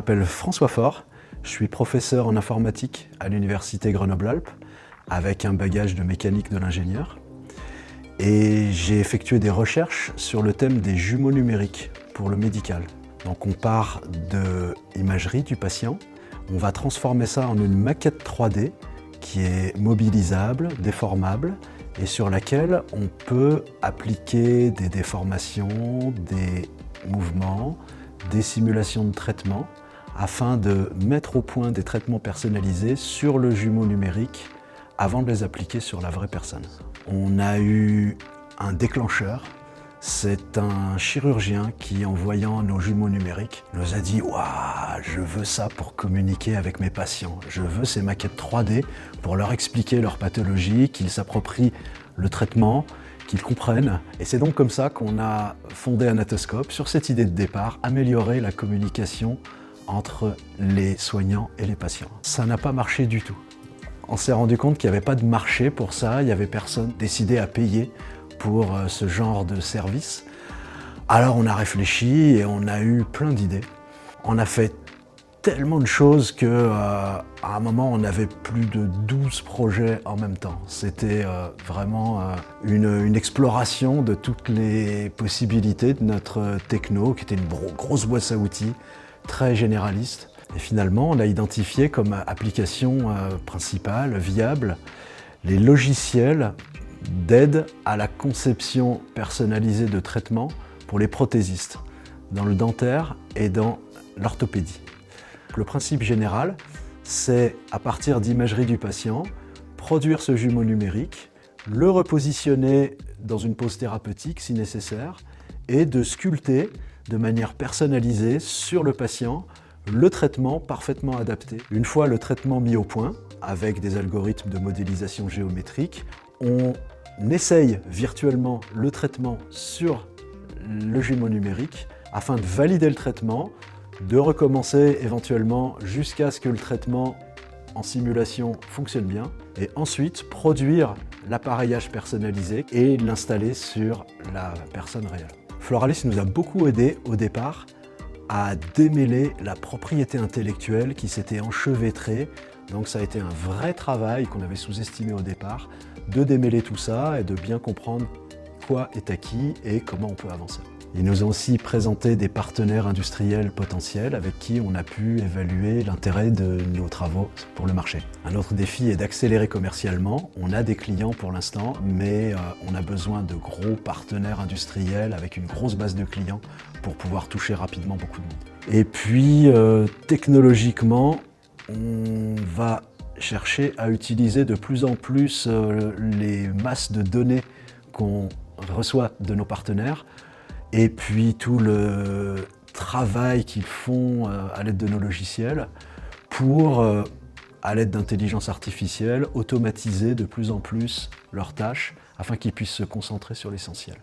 m'appelle François Faure, je suis professeur en informatique à l'Université Grenoble-Alpes avec un bagage de mécanique de l'ingénieur. Et j'ai effectué des recherches sur le thème des jumeaux numériques pour le médical. Donc on part de l'imagerie du patient, on va transformer ça en une maquette 3D qui est mobilisable, déformable et sur laquelle on peut appliquer des déformations, des mouvements, des simulations de traitement afin de mettre au point des traitements personnalisés sur le jumeau numérique avant de les appliquer sur la vraie personne. On a eu un déclencheur. C'est un chirurgien qui, en voyant nos jumeaux numériques, nous a dit « Waouh, je veux ça pour communiquer avec mes patients. Je veux ces maquettes 3D pour leur expliquer leur pathologie, qu'ils s'approprient le traitement, qu'ils comprennent. » Et c'est donc comme ça qu'on a fondé Anatoscope sur cette idée de départ, améliorer la communication entre les soignants et les patients. Ça n'a pas marché du tout. On s'est rendu compte qu'il n'y avait pas de marché pour ça, il n'y avait personne décidé à payer pour ce genre de service. Alors on a réfléchi et on a eu plein d'idées. On a fait tellement de choses qu'à un moment on avait plus de 12 projets en même temps. C'était vraiment une exploration de toutes les possibilités de notre techno, qui était une grosse boîte à outils, très généraliste. Et finalement, on a identifié comme application principale, viable, les logiciels d'aide à la conception personnalisée de traitements pour les prothésistes, dans le dentaire et dans l'orthopédie. Le principe général, c'est à partir d'imagerie du patient, produire ce jumeau numérique, le repositionner dans une pose thérapeutique si nécessaire, et de sculpter de manière personnalisée sur le patient le traitement parfaitement adapté. Une fois le traitement mis au point, avec des algorithmes de modélisation géométrique, on essaye virtuellement le traitement sur le jumeau numérique afin de valider le traitement, de recommencer éventuellement jusqu'à ce que le traitement en simulation fonctionne bien et ensuite produire l'appareillage personnalisé et l'installer sur la personne réelle. Floralis nous a beaucoup aidé au départ à démêler la propriété intellectuelle qui s'était enchevêtrée. Donc ça a été un vrai travail qu'on avait sous-estimé au départ, de démêler tout ça et de bien comprendre quoi est acquis et comment on peut avancer. Ils nous ont aussi présenté des partenaires industriels potentiels avec qui on a pu évaluer l'intérêt de nos travaux pour le marché. Un autre défi est d'accélérer commercialement. On a des clients pour l'instant, mais on a besoin de gros partenaires industriels avec une grosse base de clients pour pouvoir toucher rapidement beaucoup de monde. Et puis, technologiquement, on va chercher à utiliser de plus en plus les masses de données qu'on reçoit de nos partenaires et puis tout le travail qu'ils font à l'aide de nos logiciels pour, à l'aide d'intelligence artificielle, automatiser de plus en plus leurs tâches afin qu'ils puissent se concentrer sur l'essentiel.